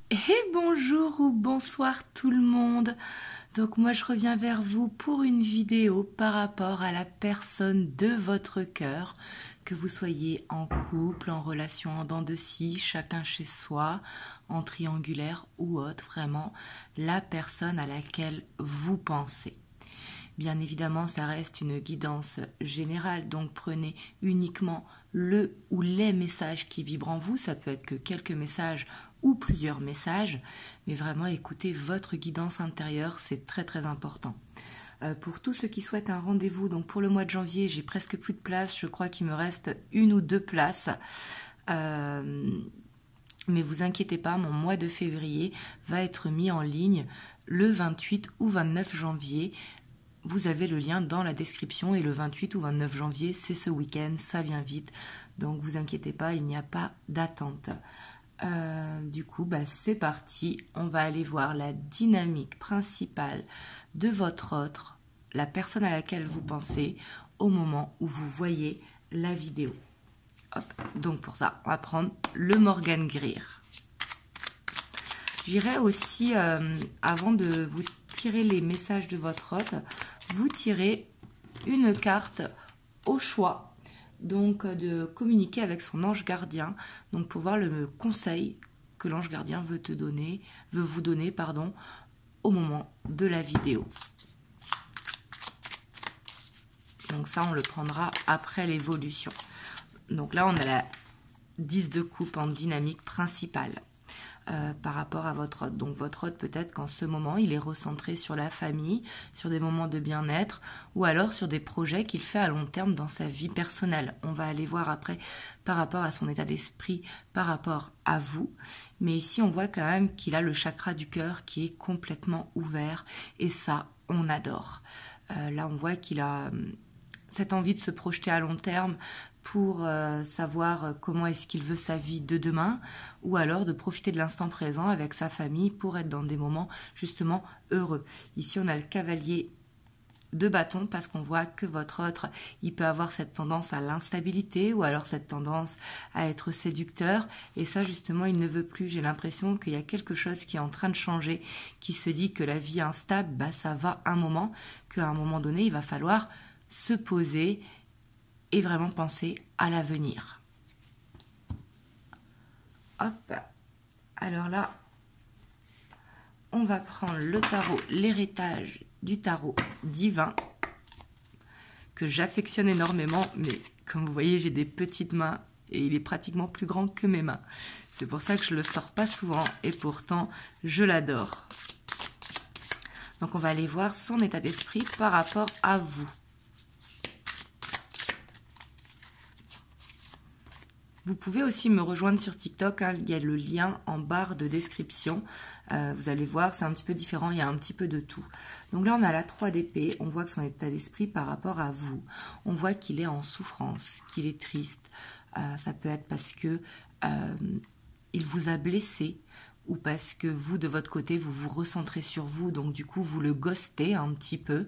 Et bonjour ou bonsoir tout le monde. Donc moi je reviens vers vous pour une vidéo par rapport à la personne de votre cœur, que vous soyez en couple, en relation en dents de scie, chacun chez soi, en triangulaire ou autre, vraiment la personne à laquelle vous pensez. Bien évidemment, ça reste une guidance générale, donc prenez uniquement le ou les messages qui vibrent en vous. Ça peut être que quelques messages ou plusieurs messages, mais vraiment écoutez votre guidance intérieure, c'est très très important. Pour tous ceux qui souhaitent un rendez-vous, donc pour le mois de janvier, j'ai presque plus de place, je crois qu'il me reste 1 ou 2 places. Mais vous inquiétez pas, mon mois de février va être mis en ligne le 28 ou 29 janvier. Vous avez le lien dans la description et le 28 ou 29 janvier, c'est ce week-end, ça vient vite. Donc vous inquiétez pas, il n'y a pas d'attente. Du coup, c'est parti. On va aller voir la dynamique principale de votre autre, la personne à laquelle vous pensez, au moment où vous voyez la vidéo. Hop. Donc pour ça, on va prendre le Morgan Greer. J'irai aussi, avant de vous tirer les messages de votre hôte, vous tirez une carte au choix, donc de communiquer avec son ange gardien, donc pour voir le conseil que l'ange gardien veut vous donner, au moment de la vidéo. Donc ça, on le prendra après l'évolution. Donc là, on a la 10 de coupe en dynamique principale. Par rapport à votre hôte. Donc votre hôte, peut-être qu'en ce moment, il est recentré sur la famille, sur des moments de bien-être, ou alors sur des projets qu'il fait à long terme dans sa vie personnelle. On va aller voir après par rapport à son état d'esprit, par rapport à vous. Mais ici, on voit quand même qu'il a le chakra du cœur qui est complètement ouvert, et ça, on adore. Là, on voit qu'il a cette envie de se projeter à long terme pour savoir comment est-ce qu'il veut sa vie de demain, ou alors de profiter de l'instant présent avec sa famille pour être dans des moments justement heureux. Ici, on a le cavalier de bâton parce qu'on voit que votre autre, il peut avoir cette tendance à l'instabilité ou alors cette tendance à être séducteur, et ça justement il ne veut plus. J'ai l'impression qu'il y a quelque chose qui est en train de changer, qui se dit que la vie instable, ça va un moment, qu'à un moment donné il va falloir se poser et vraiment penser à l'avenir. Hop. Alors là, on va prendre le tarot, l'héritage du tarot divin, que j'affectionne énormément, mais comme vous voyez, j'ai des petites mains et il est pratiquement plus grand que mes mains. C'est pour ça que je le sors pas souvent et pourtant, je l'adore. Donc on va aller voir son état d'esprit par rapport à vous. Vous pouvez aussi me rejoindre sur TikTok, il y a le lien en barre de description. Vous allez voir, c'est un petit peu différent, il y a un petit peu de tout. Donc là, on a la 3 d'épée, on voit que son état d'esprit par rapport à vous, on voit qu'il est en souffrance, qu'il est triste. Ça peut être parce que il vous a blessé, ou parce que vous, de votre côté, vous vous recentrez sur vous, donc du coup, vous le ghostez un petit peu,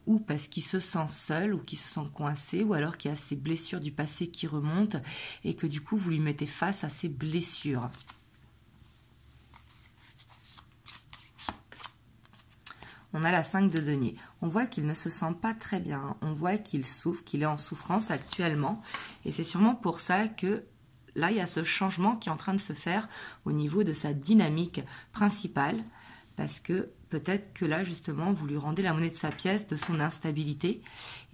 ou parce qu'il se sent seul, ou qu'il se sent coincé, ou alors qu'il y a ces blessures du passé qui remontent, et que du coup vous lui mettez face à ces blessures. On a la 5 de denier. On voit qu'il ne se sent pas très bien, on voit qu'il souffre, qu'il est en souffrance actuellement, et c'est sûrement pour ça que là il y a ce changement qui est en train de se faire au niveau de sa dynamique principale, parce que peut-être que là, justement, vous lui rendez la monnaie de sa pièce, de son instabilité.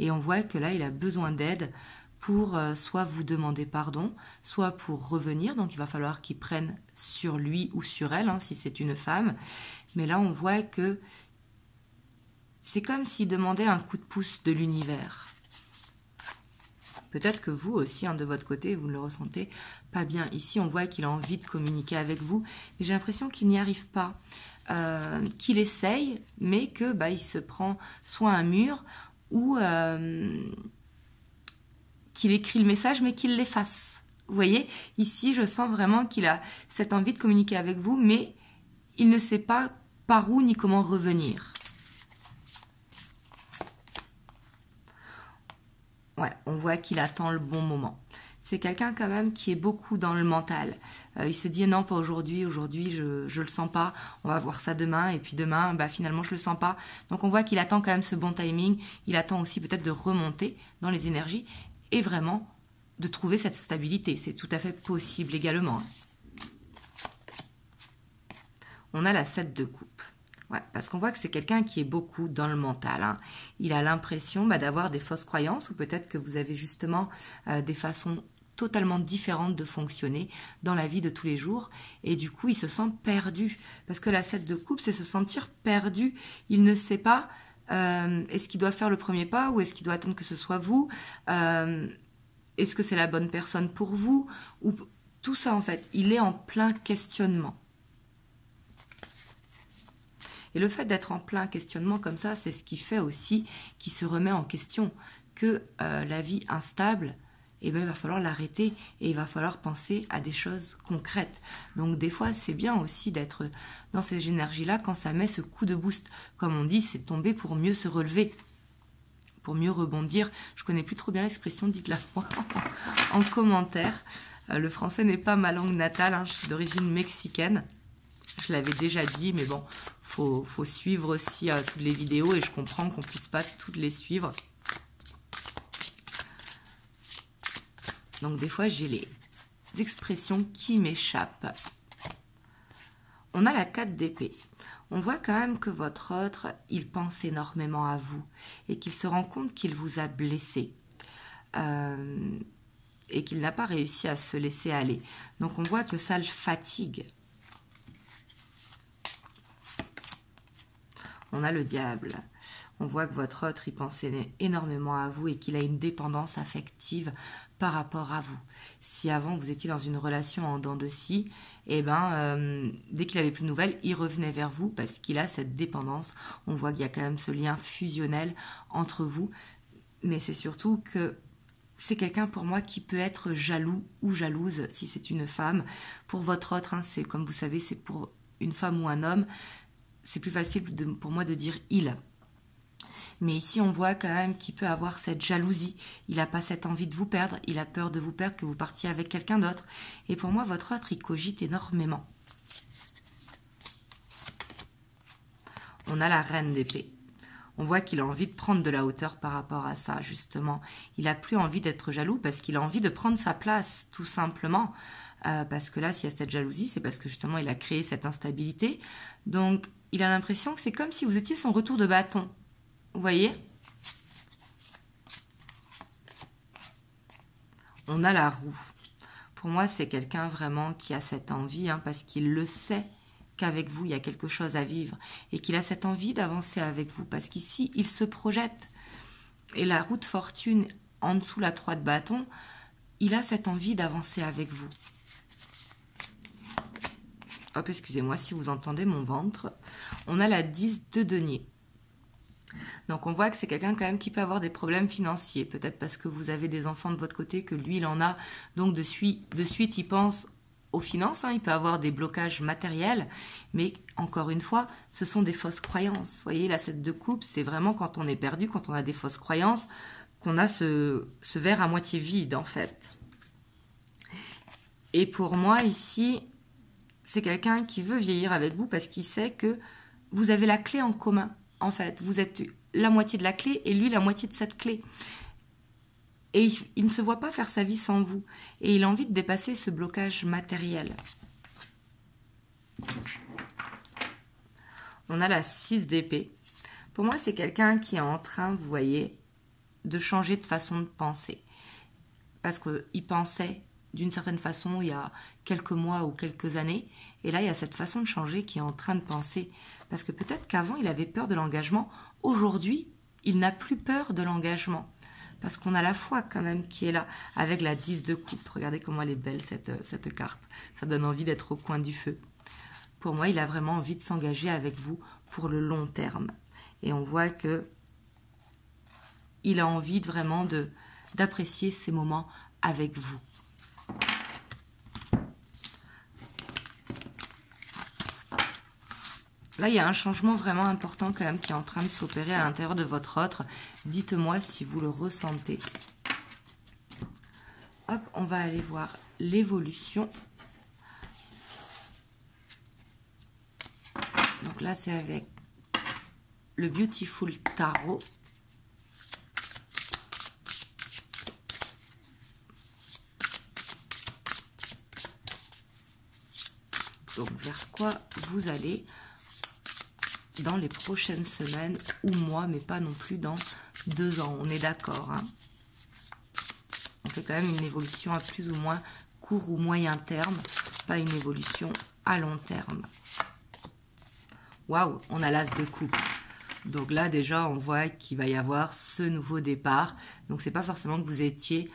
Et on voit que là, il a besoin d'aide pour soit vous demander pardon, soit pour revenir. Donc, il va falloir qu'il prenne sur lui ou sur elle, si c'est une femme. Mais là, on voit que c'est comme s'il demandait un coup de pouce de l'univers. Peut-être que vous aussi, de votre côté, vous ne le ressentez pas bien. Ici, on voit qu'il a envie de communiquer avec vous. Mais j'ai l'impression qu'il n'y arrive pas. Qu'il essaye, mais que il se prend soit un mur, ou qu'il écrit le message, mais qu'il l'efface. Vous voyez, ici, je sens vraiment qu'il a cette envie de communiquer avec vous, mais il ne sait pas par où ni comment revenir. Ouais, on voit qu'il attend le bon moment. c'est quelqu'un quand même qui est beaucoup dans le mental. Il se dit non, pas aujourd'hui, aujourd'hui je le sens pas, on va voir ça demain, et puis demain, bah, finalement je le sens pas. Donc on voit qu'il attend quand même ce bon timing, il attend aussi peut-être de remonter dans les énergies et vraiment de trouver cette stabilité. C'est tout à fait possible également. On a la 7 de coupe. Ouais, parce qu'on voit que c'est quelqu'un qui est beaucoup dans le mental. Hein. Il a l'impression d'avoir des fausses croyances ou peut-être que vous avez justement des façons totalement différentes de fonctionner dans la vie de tous les jours. Et du coup, il se sent perdu. Parce que la 7 de coupe, c'est se sentir perdu. Il ne sait pas est-ce qu'il doit faire le premier pas ou est-ce qu'il doit attendre que ce soit vous est-ce que c'est la bonne personne pour vous ou tout ça en fait. Il est en plein questionnement. Et le fait d'être en plein questionnement comme ça, c'est ce qui fait aussi qu'il se remet en question, que la vie instable, eh bien, il va falloir l'arrêter et il va falloir penser à des choses concrètes. Donc des fois, c'est bien aussi d'être dans ces énergies-là quand ça met ce coup de boost. Comme on dit, c'est tomber pour mieux se relever, pour mieux rebondir. Je connais plus trop bien l'expression, dites-la moi en commentaire. Le français n'est pas ma langue natale, hein, je suis d'origine mexicaine. Je l'avais déjà dit, mais bon, faut suivre aussi toutes les vidéos et je comprends qu'on ne puisse pas toutes les suivre. Donc des fois, j'ai les expressions qui m'échappent. On a la 4 d'épée. On voit quand même que votre autre, il pense énormément à vous et qu'il se rend compte qu'il vous a blessé et qu'il n'a pas réussi à se laisser aller. Donc on voit que ça le fatigue. On a le diable. On voit que votre autre, il pensait énormément à vous et qu'il a une dépendance affective par rapport à vous. Si avant, vous étiez dans une relation en dents de scie, eh ben, dès qu'il avait plus de nouvelles, il revenait vers vous parce qu'il a cette dépendance. On voit qu'il y a quand même ce lien fusionnel entre vous. Mais c'est surtout que c'est quelqu'un pour moi qui peut être jaloux ou jalouse si c'est une femme. Pour votre autre, hein, c'est comme vous savez, c'est pour une femme ou un homme. C'est plus facile pour moi de dire « il ». Mais ici, on voit quand même qu'il peut avoir cette jalousie. Il n'a pas cette envie de vous perdre. Il a peur de vous perdre, que vous partiez avec quelqu'un d'autre. Et pour moi, votre autre, il cogite énormément. On a la reine d'épée. On voit qu'il a envie de prendre de la hauteur par rapport à ça, justement. Il n'a plus envie d'être jaloux parce qu'il a envie de prendre sa place, tout simplement. Parce que là, s'il y a cette jalousie, c'est parce que justement, il a créé cette instabilité. Donc, il a l'impression que c'est comme si vous étiez son retour de bâton. Vous voyez? On a la roue. Pour moi, c'est quelqu'un vraiment qui a cette envie, hein, parce qu'il le sait qu'avec vous, il y a quelque chose à vivre. Et qu'il a cette envie d'avancer avec vous. Parce qu'ici, il se projette. Et la roue de fortune, en dessous la 3 de bâton, il a cette envie d'avancer avec vous. Hop, excusez-moi si vous entendez mon ventre. On a la 10 de denier. Donc on voit que c'est quelqu'un quand même qui peut avoir des problèmes financiers. Peut-être parce que vous avez des enfants de votre côté, que lui, il en a. Donc de suite il pense aux finances. Hein. Il peut avoir des blocages matériels. Mais encore une fois, ce sont des fausses croyances. Vous voyez, la 7 de coupe, c'est vraiment quand on est perdu, quand on a des fausses croyances, qu'on a ce verre à moitié vide, en fait. Et pour moi, ici, c'est quelqu'un qui veut vieillir avec vous parce qu'il sait que vous avez la clé en commun. En fait, vous êtes la moitié de la clé et lui la moitié de cette clé. Et il ne se voit pas faire sa vie sans vous. Et il a envie de dépasser ce blocage matériel. On a la 6 d'épée. Pour moi, c'est quelqu'un qui est en train, vous voyez, de changer de façon de penser. Parce qu'il pensait d'une certaine façon il y a quelques mois ou quelques années. Et là, il y a cette façon de changer qui est en train de penser. Parce que peut-être qu'avant, il avait peur de l'engagement. Aujourd'hui, il n'a plus peur de l'engagement. Parce qu'on a la foi quand même qui est là, avec la 10 de coupe. Regardez comment elle est belle, cette carte. Ça donne envie d'être au coin du feu. Pour moi, il a vraiment envie de s'engager avec vous pour le long terme. Et on voit que il a envie vraiment d'apprécier ces moments avec vous. Là, il y a un changement vraiment important quand même qui est en train de s'opérer à l'intérieur de votre autre. Dites-moi si vous le ressentez. hop, on va aller voir l'évolution. Donc là, c'est avec le Beautiful Tarot. Donc, vers quoi vous allez dans les prochaines semaines ou mois, mais pas non plus dans 2 ans. On est d'accord, hein? On fait quand même une évolution à plus ou moins court ou moyen terme, pas une évolution à long terme. Waouh, on a l'as de coupe. Donc là, déjà, on voit qu'il va y avoir ce nouveau départ. Donc, c'est pas forcément que vous étiez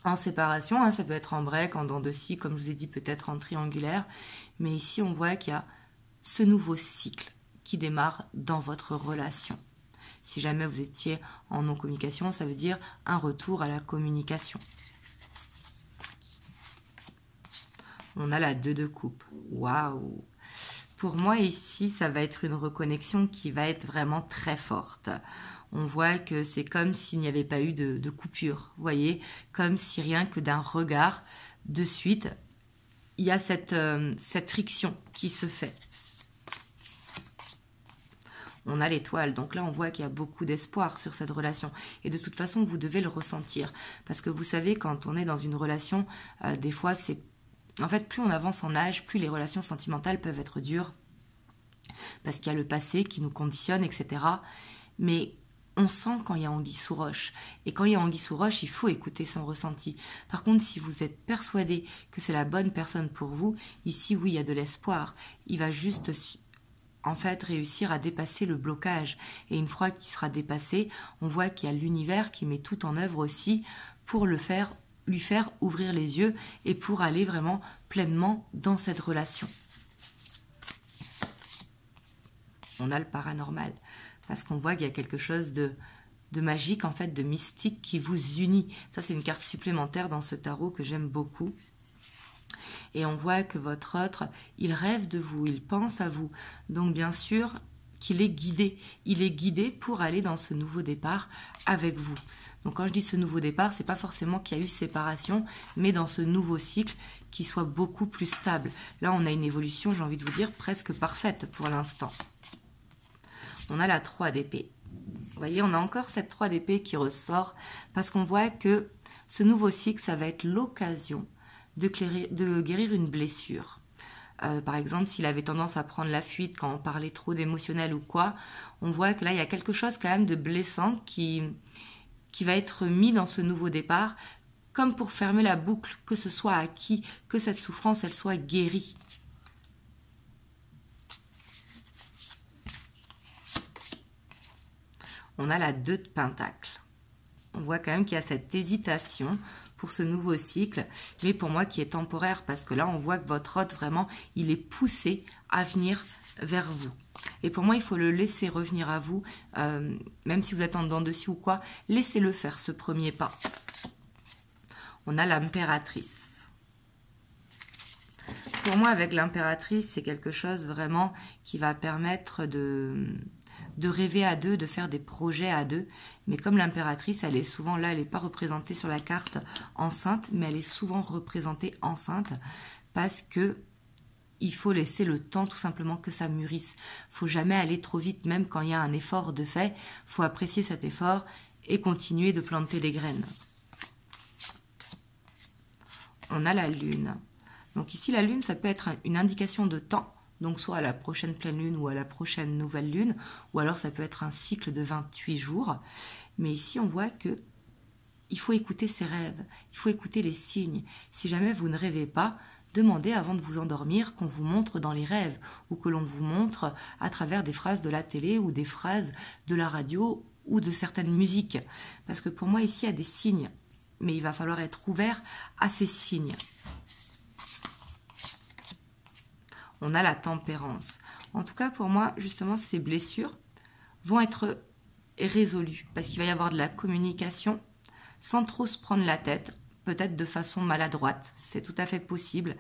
en séparation, hein, ça peut être en break, en dents de scie, comme je vous ai dit, peut-être en triangulaire. Mais ici, on voit qu'il y a ce nouveau cycle qui démarre dans votre relation. Si jamais vous étiez en non-communication, ça veut dire un retour à la communication. On a la 2 de coupe. Waouh! Pour moi, ici, ça va être une reconnexion qui va être vraiment très forte. On voit que c'est comme s'il n'y avait pas eu de coupure. Vous voyez, comme si rien que d'un regard, de suite, il y a cette friction qui se fait. On a l'étoile, donc là on voit qu'il y a beaucoup d'espoir sur cette relation. Et de toute façon, vous devez le ressentir. Parce que vous savez, quand on est dans une relation, des fois c'est... En fait, plus on avance en âge, plus les relations sentimentales peuvent être dures. Parce qu'il y a le passé qui nous conditionne, etc. Mais on sent quand il y a anguille sous roche. Et quand il y a anguille sous roche, il faut écouter son ressenti. Par contre, si vous êtes persuadé que c'est la bonne personne pour vous, ici, oui, il y a de l'espoir. Il va juste... en fait, réussir à dépasser le blocage. Et une fois qu'il sera dépassé, on voit qu'il y a l'univers qui met tout en œuvre aussi pour lui faire ouvrir les yeux et pour aller vraiment pleinement dans cette relation. On a le paranormal, parce qu'on voit qu'il y a quelque chose de magique, en fait, de mystique qui vous unit. Ça, c'est une carte supplémentaire dans ce tarot que j'aime beaucoup. Et on voit que votre autre, il rêve de vous, il pense à vous. Donc bien sûr qu'il est guidé. Il est guidé pour aller dans ce nouveau départ avec vous. Donc quand je dis ce nouveau départ, c'est pas forcément qu'il y a eu séparation, mais dans ce nouveau cycle qui soit beaucoup plus stable. Là, on a une évolution, j'ai envie de vous dire, presque parfaite pour l'instant. On a la 3 d'épée. Vous voyez, on a encore cette 3 d'épée qui ressort parce qu'on voit que ce nouveau cycle, ça va être l'occasion de guérir une blessure. Par exemple, s'il avait tendance à prendre la fuite quand on parlait trop d'émotionnel ou quoi, on voit que là, il y a quelque chose quand même de blessant qui va être mis dans ce nouveau départ, comme pour fermer la boucle, que ce soit acquis, que cette souffrance, elle soit guérie. On a la 2 de Pentacle. On voit quand même qu'il y a cette hésitation pour ce nouveau cycle, mais pour moi qui est temporaire, parce que là on voit que votre hôte vraiment, il est poussé à venir vers vous. Et pour moi, il faut le laisser revenir à vous, même si vous êtes en dedans de scie ou quoi, laissez-le faire ce premier pas. On a l'impératrice. Pour moi, avec l'impératrice, c'est quelque chose vraiment qui va permettre de rêver à deux, de faire des projets à deux. Mais comme l'impératrice, elle est souvent là, elle n'est pas représentée sur la carte enceinte, mais elle est souvent représentée enceinte parce que il faut laisser le temps tout simplement que ça mûrisse. Il ne faut jamais aller trop vite, même quand il y a un effort de fait. Il faut apprécier cet effort et continuer de planter des graines. On a la lune. Donc ici, la lune, ça peut être une indication de temps. Donc soit à la prochaine pleine lune ou à la prochaine nouvelle lune, ou alors ça peut être un cycle de 28 jours. Mais ici, on voit que il faut écouter ses rêves, il faut écouter les signes. Si jamais vous ne rêvez pas, demandez avant de vous endormir qu'on vous montre dans les rêves, ou que l'on vous montre à travers des phrases de la télé, ou des phrases de la radio, ou de certaines musiques. Parce que pour moi, ici, il y a des signes, mais il va falloir être ouvert à ces signes. On a la tempérance. En tout cas, pour moi, justement, ces blessures vont être résolues parce qu'il va y avoir de la communication sans trop se prendre la tête, peut-être de façon maladroite, c'est tout à fait possible.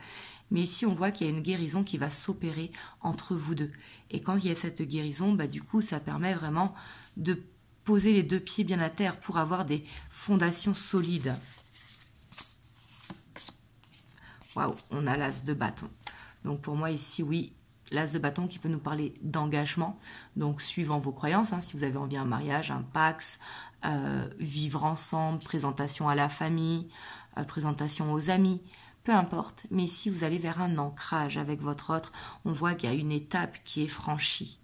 Mais ici, on voit qu'il y a une guérison qui va s'opérer entre vous deux. Et quand il y a cette guérison, du coup, ça permet vraiment de poser les deux pieds bien à terre pour avoir des fondations solides. Waouh, on a l'as de bâton. Donc pour moi ici, oui, l'as de bâton qui peut nous parler d'engagement. Donc suivant vos croyances, hein, si vous avez envie d'un mariage, un pax, vivre ensemble, présentation à la famille, présentation aux amis, peu importe. Mais ici, vous allez vers un ancrage avec votre autre. On voit qu'il y a une étape qui est franchie.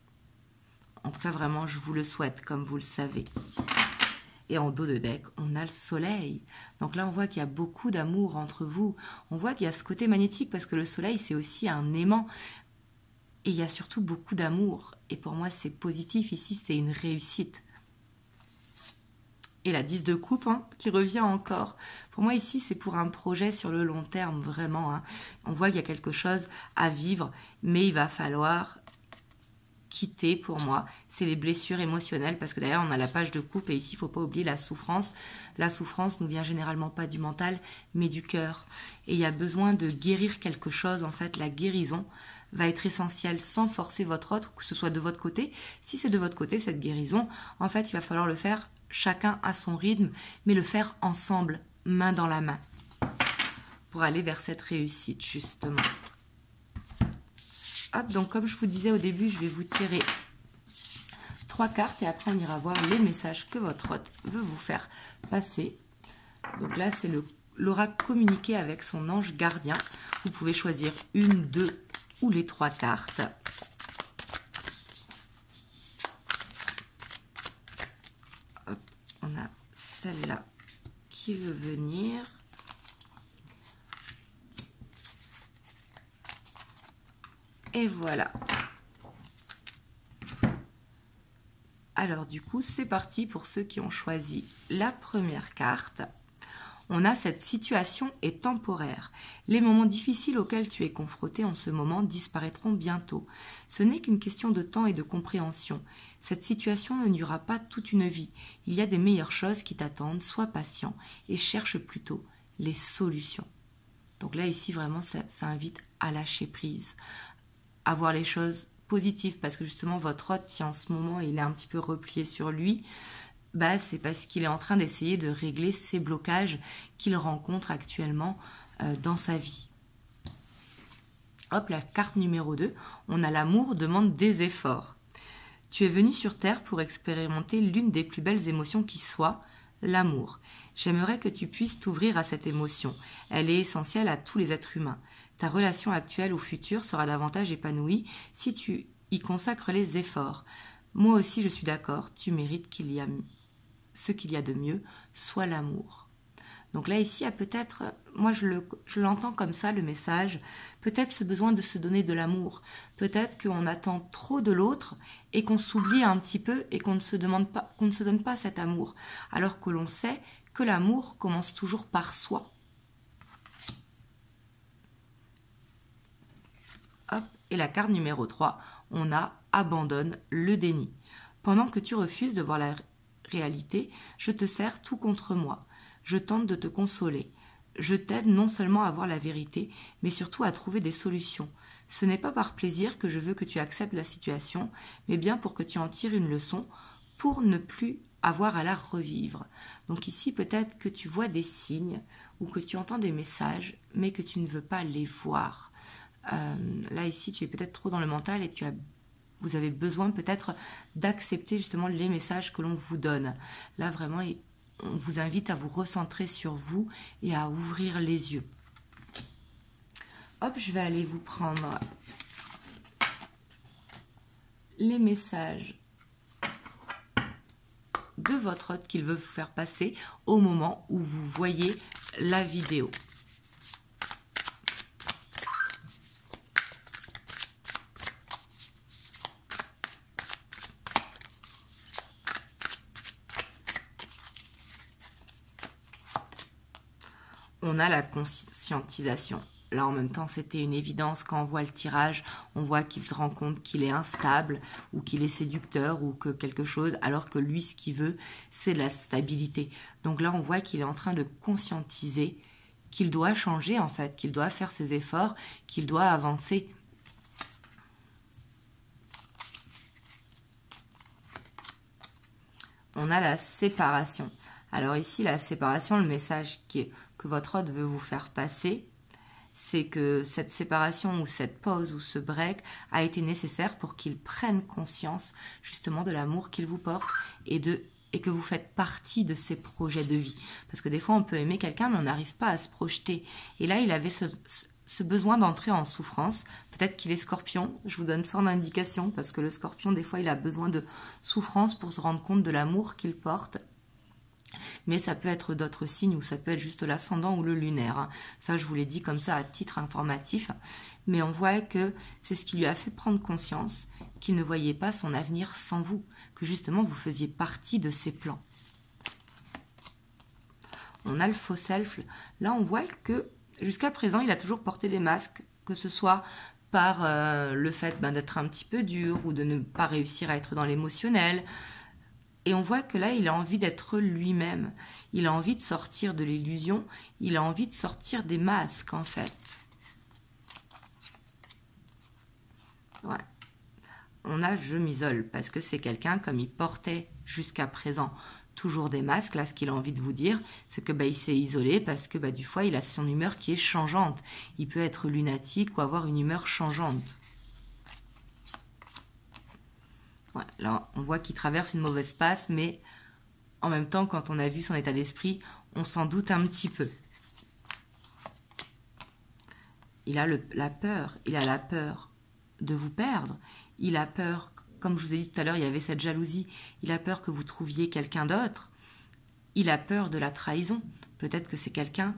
En tout cas, vraiment, je vous le souhaite, comme vous le savez. Et en dos de deck, on a le soleil. Donc là, on voit qu'il y a beaucoup d'amour entre vous. On voit qu'il y a ce côté magnétique parce que le soleil, c'est aussi un aimant. Et il y a surtout beaucoup d'amour. Et pour moi, c'est positif. Ici, c'est une réussite. Et la 10 de coupe, hein, qui revient encore. Pour moi, ici, c'est pour un projet sur le long terme, vraiment. Hein. On voit qu'il y a quelque chose à vivre, mais il va falloir quitter pour moi. C'est les blessures émotionnelles, parce que d'ailleurs, on a la page de coupe, et ici, il ne faut pas oublier la souffrance. La souffrance nous vient généralement pas du mental, mais du cœur. Et il y a besoin de guérir quelque chose. En fait, la guérison va être essentielle sans forcer votre autre, que ce soit de votre côté. Si c'est de votre côté, cette guérison, en fait, il va falloir le faire chacun à son rythme, mais le faire ensemble, main dans la main, pour aller vers cette réussite, justement. Hop, donc comme je vous disais au début, je vais vous tirer 3 cartes et après on ira voir les messages que votre hôte veut vous faire passer. Donc là, c'est l'oracle communiqué avec son ange gardien. Vous pouvez choisir une, 2 ou les 3 cartes. Hop, on a celle-là qui veut venir. Et voilà. Alors du coup, c'est parti pour ceux qui ont choisi la première carte. On a cette situation est temporaire. Les moments difficiles auxquels tu es confronté en ce moment disparaîtront bientôt. Ce n'est qu'une question de temps et de compréhension. Cette situation ne durera pas toute une vie. Il y a des meilleures choses qui t'attendent. Sois patient et cherche plutôt les solutions. Donc là, ici, vraiment, ça invite à lâcher prise, à voir les choses positives, parce que justement, votre hôte, si en ce moment, il est un petit peu replié sur lui, bah, c'est parce qu'il est en train d'essayer de régler ces blocages qu'il rencontre actuellement dans sa vie. Hop, la carte numéro 2, on a l'amour demande des efforts. Tu es venu sur Terre pour expérimenter l'une des plus belles émotions qui soit, l'amour. J'aimerais que tu puisses t'ouvrir à cette émotion. Elle est essentielle à tous les êtres humains. Ta relation actuelle ou future sera davantage épanouie si tu y consacres les efforts. Moi aussi, je suis d'accord, tu mérites ce qu'il y a de mieux, soit l'amour. Donc là, ici, il y a peut-être, moi je l'entends comme ça, le message, peut-être ce besoin de se donner de l'amour. Peut-être qu'on attend trop de l'autre et qu'on s'oublie un petit peu et qu'on ne se donne pas cet amour. Alors que l'on sait que l'amour commence toujours par soi. Hop, et la carte numéro 3, on a abandonne le déni. Pendant que tu refuses de voir la réalité, je te serre tout contre moi. Je tente de te consoler. Je t'aide non seulement à voir la vérité, mais surtout à trouver des solutions. Ce n'est pas par plaisir que je veux que tu acceptes la situation, mais bien pour que tu en tires une leçon, pour ne plus avoir à la revivre. Donc ici, peut-être que tu vois des signes ou que tu entends des messages, mais que tu ne veux pas les voir. Là, ici, tu es peut-être trop dans le mental et vous avez besoin peut-être d'accepter justement les messages que l'on vous donne. Là, vraiment, on vous invite à vous recentrer sur vous et à ouvrir les yeux. Hop, je vais aller vous prendre les messages de votre hôte qu'il veut vous faire passer au moment où vous voyez la vidéo. On a la conscientisation. Là, en même temps, c'était une évidence. Quand on voit le tirage, on voit qu'il se rend compte qu'il est instable ou qu'il est séducteur ou que quelque chose, alors que lui, ce qu'il veut, c'est la stabilité. Donc là, on voit qu'il est en train de conscientiser qu'il doit changer, en fait, qu'il doit faire ses efforts, qu'il doit avancer. On a la séparation. Alors ici, la séparation, le message que votre hôte veut vous faire passer, c'est que cette séparation ou cette pause ou ce break a été nécessaire pour qu'il prenne conscience justement de l'amour qu'il vous porte et que vous faites partie de ses projets de vie. Parce que des fois, on peut aimer quelqu'un, mais on n'arrive pas à se projeter. Et là, il avait ce besoin d'entrer en souffrance. Peut-être qu'il est scorpion, je vous donne ça en indication, parce que le scorpion, des fois, il a besoin de souffrance pour se rendre compte de l'amour qu'il porte. Mais ça peut être d'autres signes, ou ça peut être juste l'ascendant ou le lunaire. Hein. Ça, je vous l'ai dit comme ça à titre informatif. Mais on voit que c'est ce qui lui a fait prendre conscience qu'il ne voyait pas son avenir sans vous, que justement vous faisiez partie de ses plans. On a le faux self. Là, on voit que jusqu'à présent, il a toujours porté des masques, que ce soit par le fait d'être un petit peu dur ou de ne pas réussir à être dans l'émotionnel. Et on voit que là, il a envie d'être lui-même. Il a envie de sortir de l'illusion. Il a envie de sortir des masques, en fait. Ouais. On a « je m'isole » parce que c'est quelqu'un, comme il portait jusqu'à présent toujours des masques. Là, ce qu'il a envie de vous dire, c'est que il s'est isolé parce que du fois, il a son humeur qui est changeante. Il peut être lunatique ou avoir une humeur changeante. Ouais, là, on voit qu'il traverse une mauvaise passe, mais en même temps, quand on a vu son état d'esprit, on s'en doute un petit peu. Il a la peur. Il a la peur de vous perdre. Il a peur, comme je vous ai dit tout à l'heure, il y avait cette jalousie. Il a peur que vous trouviez quelqu'un d'autre. Il a peur de la trahison. Peut-être que c'est quelqu'un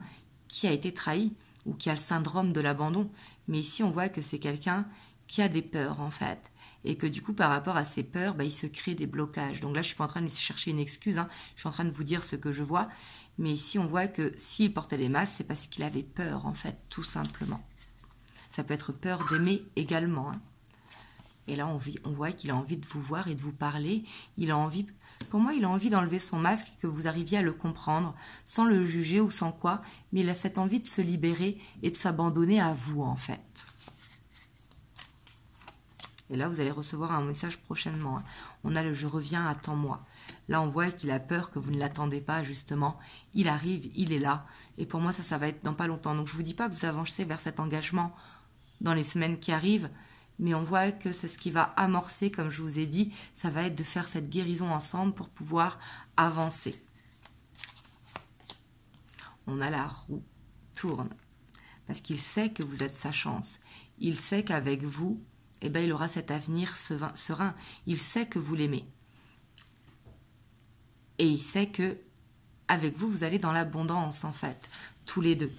qui a été trahi ou qui a le syndrome de l'abandon. Mais ici, on voit que c'est quelqu'un qui a des peurs, en fait. Et que du coup, par rapport à ces peurs, il se crée des blocages. Donc là, je ne suis pas en train de chercher une excuse, hein. Je suis en train de vous dire ce que je vois. Mais ici, on voit que s'il portait des masques, c'est parce qu'il avait peur, en fait, tout simplement. Ça peut être peur d'aimer également. Hein. Et là, on voit qu'il a envie de vous voir et de vous parler. Il a envie, pour moi, il a envie d'enlever son masque et que vous arriviez à le comprendre, sans le juger ou sans quoi. Mais il a cette envie de se libérer et de s'abandonner à vous, en fait. Et là, vous allez recevoir un message prochainement. On a le « je reviens, attends-moi ». Là, on voit qu'il a peur que vous ne l'attendez pas, justement. Il arrive, il est là. Et pour moi, ça va être dans pas longtemps. Donc, je ne vous dis pas que vous avancez vers cet engagement dans les semaines qui arrivent. Mais on voit que c'est ce qui va amorcer, comme je vous ai dit. Ça va être de faire cette guérison ensemble pour pouvoir avancer. On a la roue tourne. Parce qu'il sait que vous êtes sa chance. Il sait qu'avec vous, il aura cet avenir serein. Il sait que vous l'aimez. Et il sait que avec vous, vous allez dans l'abondance, en fait. Tous les deux.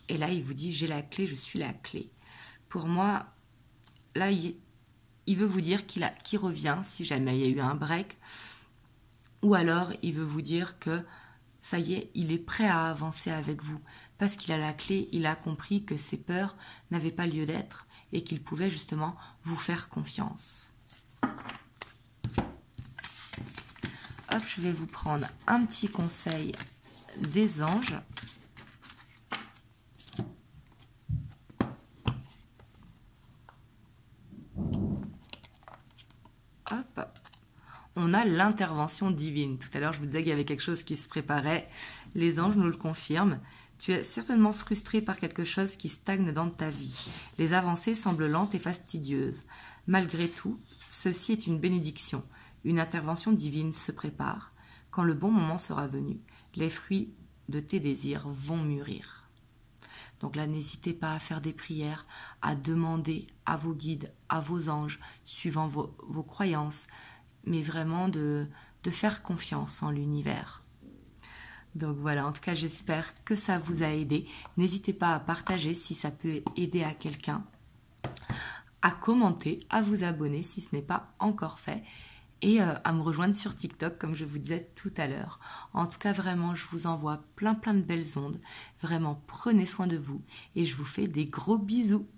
Et là, il vous dit, j'ai la clé, je suis la clé. Pour moi, là, il veut vous dire qu'il revient, si jamais il y a eu un break. Ou alors, il veut vous dire que, ça y est, il est prêt à avancer avec vous. Parce qu'il a la clé, il a compris que ses peurs n'avaient pas lieu d'être. Et qu'il pouvait justement vous faire confiance. Hop, je vais vous prendre un petit conseil des anges. Hop, on a l'intervention divine. Tout à l'heure, je vous disais qu'il y avait quelque chose qui se préparait. Les anges nous le confirment. Tu es certainement frustré par quelque chose qui stagne dans ta vie. Les avancées semblent lentes et fastidieuses. Malgré tout, ceci est une bénédiction. Une intervention divine se prépare. Quand le bon moment sera venu, les fruits de tes désirs vont mûrir. Donc là, n'hésitez pas à faire des prières, à demander à vos guides, à vos anges, suivant vos croyances, mais vraiment de faire confiance en l'univers. Donc voilà, en tout cas, j'espère que ça vous a aidé. N'hésitez pas à partager si ça peut aider à quelqu'un, à commenter, à vous abonner si ce n'est pas encore fait et à me rejoindre sur TikTok comme je vous disais tout à l'heure. En tout cas, vraiment, je vous envoie plein de belles ondes. Vraiment, prenez soin de vous et je vous fais des gros bisous.